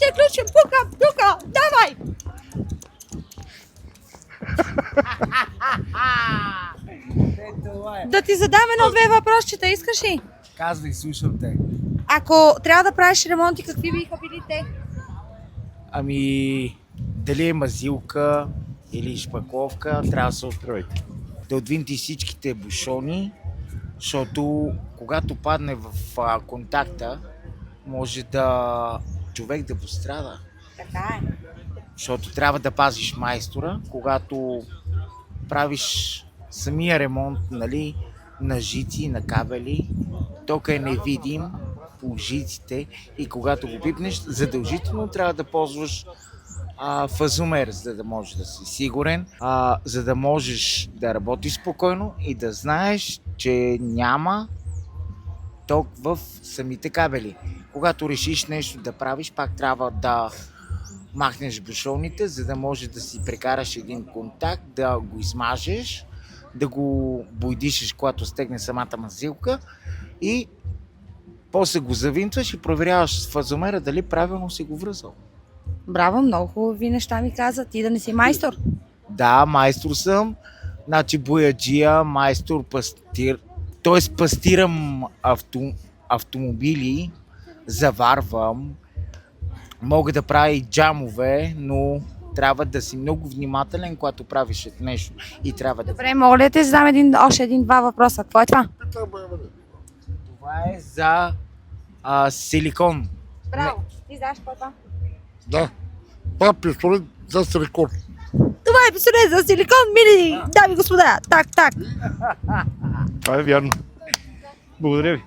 е ключ, пука, давай! Да ти задам едно-две въпросчета, искаш ли? Казвай, слушам те. Ако трябва да правиш ремонти, какви биха били те? Ами, дали е мазилка или шпакловка, трябва да отвинти всичките бушони, защото когато падне в контакта, може да човек да пострада. Така е. Защото трябва да пазиш майстора, когато правиш самия ремонт, нали, на жици, на кабели, тока е невидим по жиците и когато го пипнеш, задължително трябва да ползваш фазомер, за да можеш да си сигурен, за да можеш да работиш спокойно и да знаеш, че няма ток в самите кабели. Когато решиш нещо да правиш, пак трябва да махнеш бушоните, за да може да си прекараш един контакт, да го измажеш, да го бойдишеш, когато стегне самата мазилка и после го завинтваш и проверяваш с фазомера дали правилно си го връзал. Браво, много хубави неща ми каза. Ти да не си майстор. Да, майстор съм, значи бояджия, майстор, пастир, т.е. пастирам автомобили, заварвам, мога да правя и джамове, но трябва да си много внимателен, когато правиш нещо и трябва да... Добре, мога ли да те задам още един-два въпроса? Какво е това? Това е за силикон. Браво. Ти знаеш какво е това? Да. Това е пистолет за силикон. Това е пистолет за силикон, мили дами и господа. Так. Това е вярно. Благодаря ви.